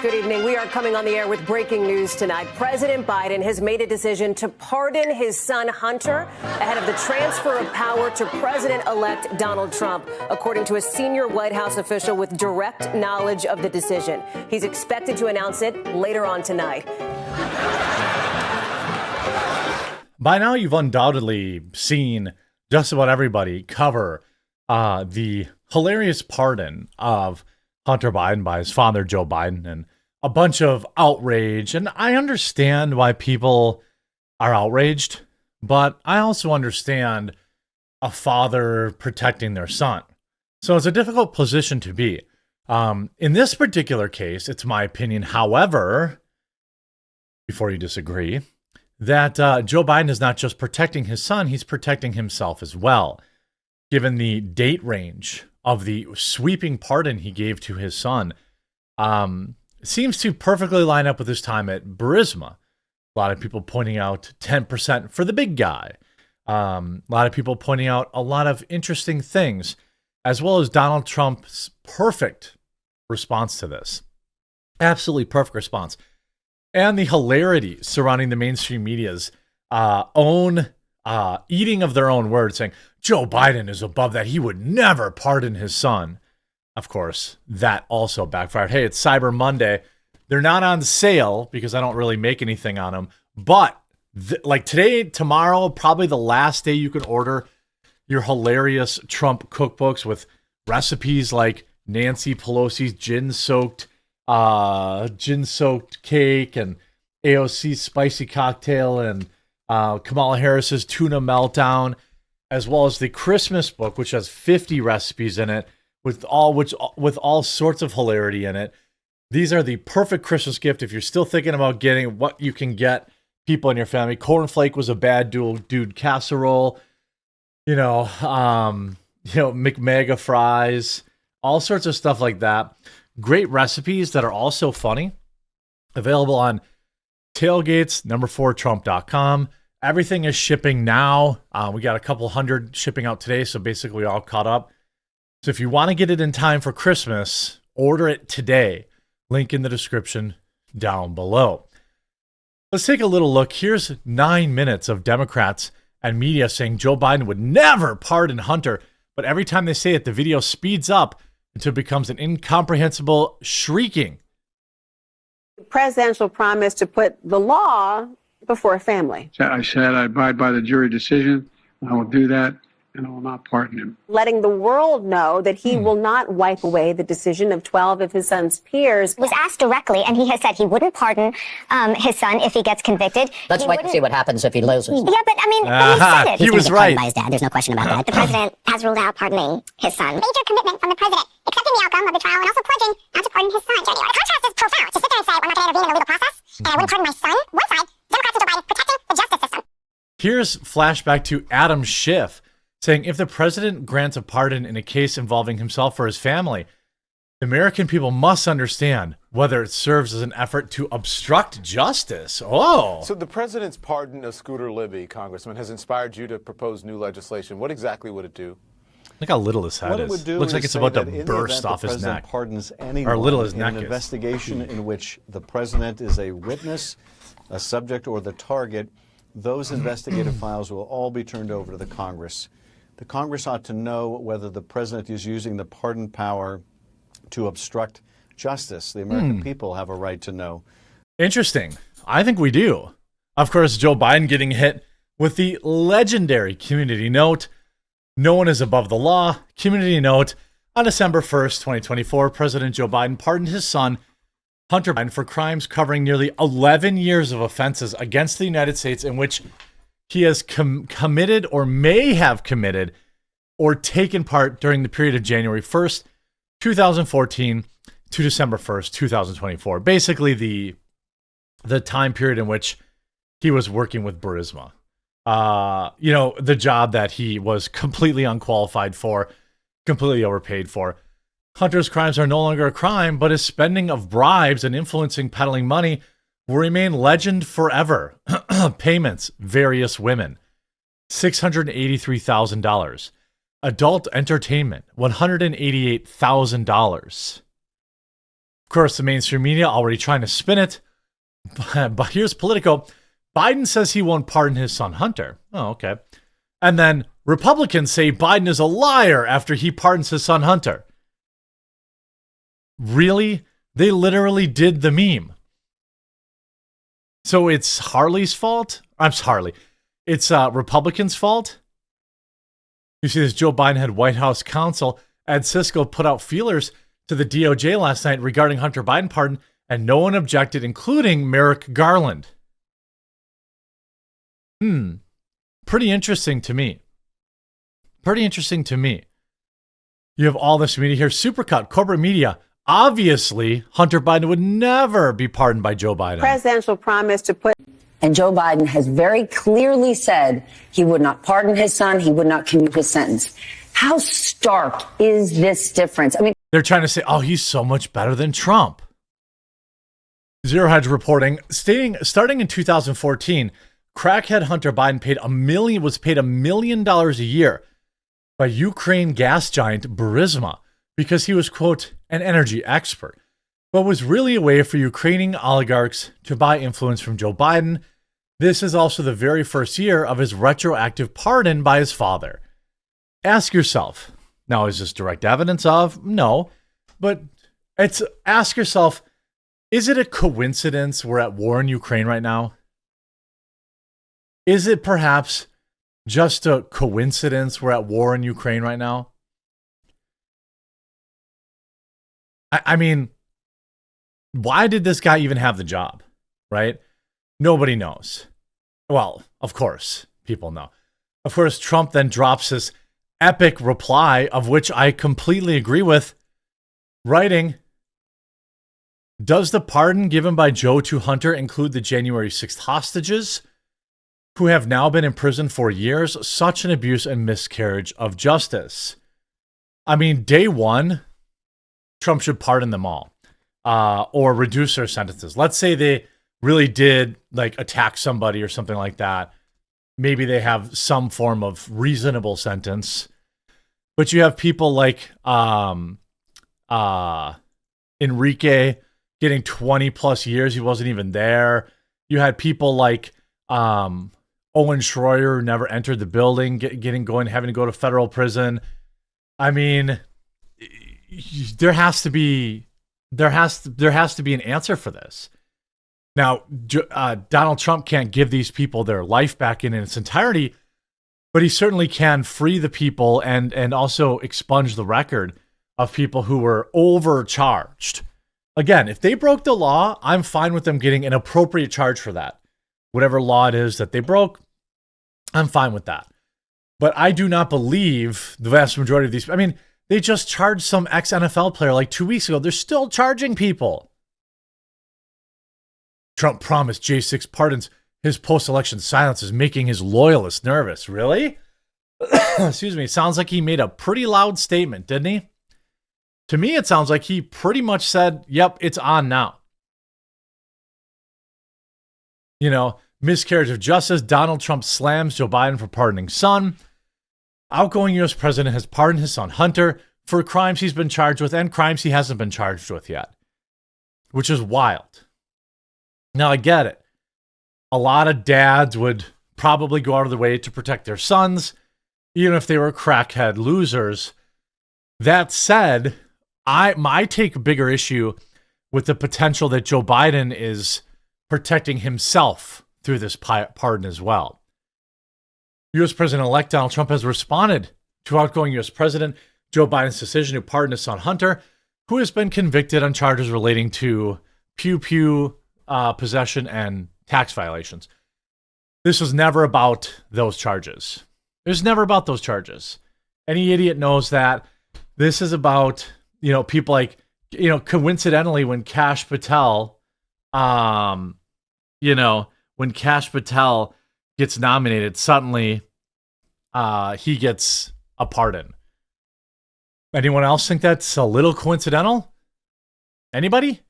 Good evening. We are coming on the air with breaking news tonight. President Biden has made a decision to pardon his son Hunter ahead of the transfer of power to President-elect Donald Trump, according to a senior White House official with direct knowledge of the decision. He's expected to announce it later on tonight. By now, you've undoubtedly seen just about everybody cover the hilarious pardon of Hunter Biden by his father, Joe Biden, and a bunch of outrage. And I understand why people are outraged, but I also understand a father protecting their son. So it's a difficult position to be. In this particular case, it's my opinion, however, before you disagree, that Joe Biden is not just protecting his son, he's protecting himself as well, given the date range of the sweeping pardon he gave to his son. Seems to perfectly line up with his time at Burisma. A lot of people pointing out 10% for the big guy. A lot of people pointing out a lot of interesting things, as well as Donald Trump's perfect response to this. Absolutely perfect response. And the hilarity surrounding the mainstream media's own eating of their own words, saying Joe Biden is above that. He would never pardon his son. Of course, that also backfired. Hey, it's Cyber Monday. They're not on sale because I don't really make anything on them. But like today, tomorrow, probably the last day you could order your hilarious Trump cookbooks with recipes like Nancy Pelosi's gin-soaked cake and AOC's spicy cocktail and Kamala Harris's tuna meltdown, as well as the Christmas book, which has 50 recipes in it with all sorts of hilarity in it. These are the perfect Christmas gift if you're still thinking about getting what you can get people in your family. Cornflake was a bad dude casserole, McMega fries, all sorts of stuff like that. Great recipes that are also funny. Available on tailgates4trump.com. Everything is shipping now. We got a couple hundred shipping out today, so basically all caught up. So if you want to get it in time for Christmas, order it today. Link in the description down below. Let's take a little look. Here's 9 minutes of Democrats and media saying Joe Biden would never pardon Hunter, but every time they say it, the video speeds up until it becomes an incomprehensible shrieking. The presidential promise to put the law before a family. I said I abide by the jury decision. I will do that, and I will not pardon him. Letting the world know that he will not wipe away the decision of 12 of his son's peers. Was asked directly, and he has said he wouldn't pardon his son if he gets convicted. Let's wait and see what happens if he loses. Yeah, but I mean, he said it. He was right. By his dad. There's no question about that. The president has ruled out pardoning his son. Major commitment from the president, accepting the outcome of the trial and also pledging not to pardon his son. The contrast is profound. To sit there and say, we're not going to intervene in the legal process, and I wouldn't pardon my son. One side, Democrats and Joe Biden protecting the justice system. Here's flashback to Adam Schiff saying if the president grants a pardon in a case involving himself or his family, the American people must understand whether it serves as an effort to obstruct justice. Oh. So the president's pardon of Scooter Libby, Congressman, has inspired you to propose new legislation. What exactly would it do? Look how little his head is. Looks like it's about to burst off his neck. Pardons anyone or little his in neck an is. investigation in which the president is a witness, a subject, or the target, those investigative files will all be turned over to the Congress. The Congress ought to know whether the president is using the pardon power to obstruct justice. The American people have a right to know. Interesting. I think we do. Of course, Joe Biden getting hit with the legendary community note. No one is above the law. Community note. On December 1st, 2024, President Joe Biden pardoned his son, Hunter Biden, for crimes covering nearly 11 years of offenses against the United States in which he has committed or may have committed or taken part during the period of January 1st, 2014 to December 1st, 2024. Basically the time period in which he was working with Burisma. The job that he was completely unqualified for, completely overpaid for. Hunter's crimes are no longer a crime, but his spending of bribes and influencing peddling money will remain legend forever. Payments, various women, $683,000. Adult entertainment, $188,000. Of course, the mainstream media already trying to spin it. But here's Politico. Biden says he won't pardon his son Hunter. Oh, okay. And then Republicans say Biden is a liar after he pardons his son Hunter. Really? They literally did the meme. So it's Harley's fault? I'm sorry. It's Republicans' fault? You see this, Joe Biden had White House counsel Ed Siskel put out feelers to the DOJ last night regarding Hunter Biden pardon, and no one objected, including Merrick Garland. Pretty interesting to me. You have all this media here. Supercut, corporate media. Obviously, Hunter Biden would never be pardoned by Joe Biden. Presidential promise to put. And Joe Biden has very clearly said he would not pardon his son. He would not commute his sentence. How stark is this difference? I mean, they're trying to say, oh, he's so much better than Trump. Zero Hedge reporting, stating starting in 2014, crackhead Hunter Biden was paid $1 million a year by Ukraine gas giant Burisma because he was, quote, an energy expert, but was really a way for Ukrainian oligarchs to buy influence from Joe Biden. This is also the very first year of his retroactive pardon by his father. Ask yourself, now is this direct evidence of? No, but ask yourself, is it a coincidence we're at war in Ukraine right now? Is it perhaps just a coincidence we're at war in Ukraine right now? I mean, why did this guy even have the job, right? Nobody knows. Well, of course, people know. Of course, Trump then drops this epic reply, of which I completely agree with, writing, does the pardon given by Joe to Hunter include the January 6th hostages who have now been in prison for years? Such an abuse and miscarriage of justice. I mean, day one, Trump should pardon them all or reduce their sentences. Let's say they really did like attack somebody or something like that. Maybe they have some form of reasonable sentence. But you have people like Enrique getting 20 plus years. He wasn't even there. You had people like Owen Schroyer, who never entered the building, having to go to federal prison. I mean, there has to be an answer for this. Now, Donald Trump can't give these people their life back in its entirety, but he certainly can free the people and also expunge the record of people who were overcharged. Again, if they broke the law, I'm fine with them getting an appropriate charge for that. Whatever law it is that they broke, I'm fine with that. But I do not believe the vast majority of these. I mean, they just charged some ex-NFL player like 2 weeks ago. They're still charging people. Trump promised J6 pardons. His post-election silence is making his loyalists nervous. Really? Excuse me. Sounds like he made a pretty loud statement, didn't he? To me, it sounds like he pretty much said, yep, it's on now. You know, miscarriage of justice. Donald Trump slams Joe Biden for pardoning son. Outgoing U.S. president has pardoned his son Hunter for crimes he's been charged with and crimes he hasn't been charged with yet, which is wild. Now, I get it. A lot of dads would probably go out of their way to protect their sons, even if they were crackhead losers. That said, I take a bigger issue with the potential that Joe Biden is protecting himself through this pardon as well. U.S. President-elect Donald Trump has responded to outgoing U.S. President Joe Biden's decision to pardon his son Hunter, who has been convicted on charges relating to pew-pew possession and tax violations. This was never about those charges. It was never about those charges. Any idiot knows that. This is about, people like, coincidentally, when Kash Patel, when Kash Patel gets nominated, suddenly he gets a pardon. Anyone else think that's a little coincidental? Anybody?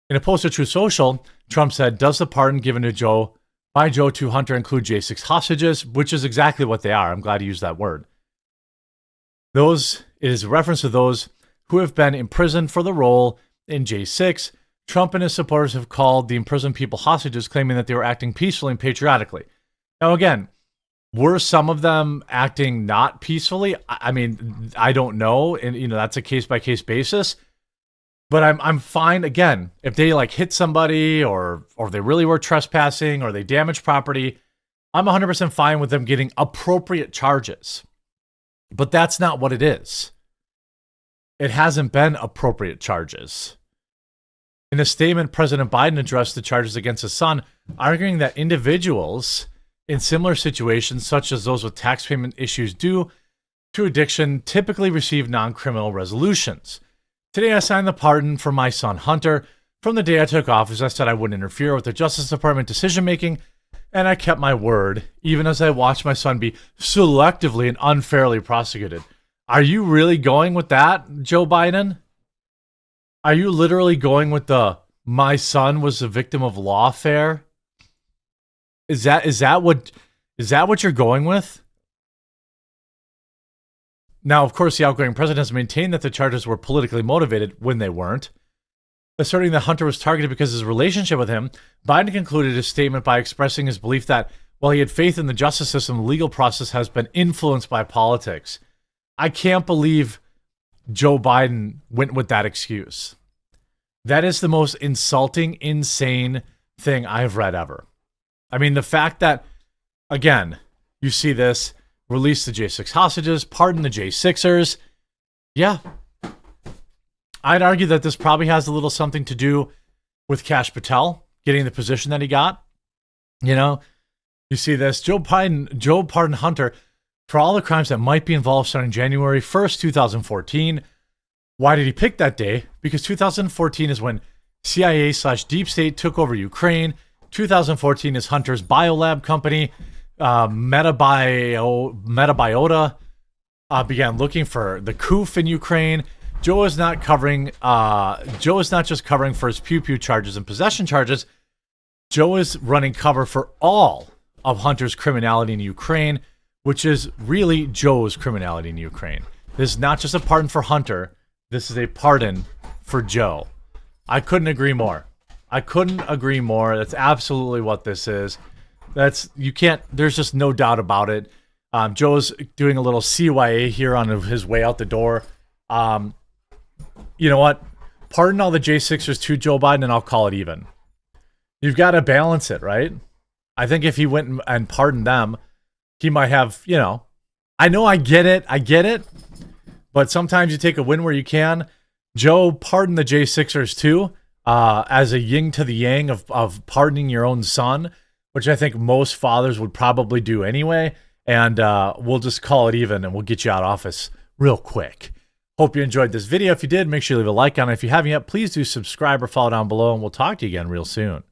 In a post to Truth Social, Trump said, does the pardon given to Joe to Hunter include J6 hostages? Which is exactly what they are. I'm glad he used that word. It is a reference to those who have been imprisoned for the role in J6. Trump and his supporters have called the imprisoned people hostages, claiming that they were acting peacefully and patriotically. Now, again, were some of them acting not peacefully? I mean, I don't know. And, that's a case-by-case basis. But I'm fine, again, if they like hit somebody or they really were trespassing or they damaged property, I'm 100% fine with them getting appropriate charges. But that's not what it is. It hasn't been appropriate charges. In a statement, President Biden addressed the charges against his son, arguing that individuals in similar situations, such as those with tax payment issues due to addiction, typically receive non-criminal resolutions. Today, I signed the pardon for my son, Hunter. From the day I took office, I said I wouldn't interfere with the Justice Department decision-making, and I kept my word, even as I watched my son be selectively and unfairly prosecuted. Are you really going with that, Joe Biden? Are you literally going with the "my son was a victim of lawfare"? Is that what you're going with? Now, of course, the outgoing president has maintained that the charges were politically motivated when they weren't. Asserting that Hunter was targeted because of his relationship with him, Biden concluded his statement by expressing his belief that while he had faith in the justice system, the legal process has been influenced by politics. I can't believe Joe Biden went with that excuse. That is the most insulting, insane thing I've read ever. I mean, the fact that, again, you see this, release the J6 hostages, pardon the J6ers. Yeah. I'd argue that this probably has a little something to do with Kash Patel getting the position that he got. You see this, Joe pardoned Hunter for all the crimes that might be involved starting January 1st, 2014. Why did he pick that day? Because 2014 is when CIA/Deep State took over Ukraine. 2014 is Hunter's biolab company, Metabiota, began looking for the coup in Ukraine. Joe is not just covering for his pew-pew charges and possession charges. Joe is running cover for all of Hunter's criminality in Ukraine, which is really Joe's criminality in Ukraine. This is not just a pardon for Hunter. This is a pardon for Joe. I couldn't agree more. That's absolutely what this is. There's just no doubt about it. Joe's doing a little CYA here on his way out the door. You know what? Pardon all the J6ers to Joe Biden and I'll call it even. You've got to balance it, right? I think if he went and pardoned them, he might have, I know I get it. But sometimes you take a win where you can. Joe pardoned the J6ers too, as a yin to the yang of pardoning your own son, which I think most fathers would probably do anyway. And we'll just call it even and we'll get you out of office real quick. Hope you enjoyed this video. If you did, make sure you leave a like on it. If you haven't yet, please do subscribe or follow down below and we'll talk to you again real soon.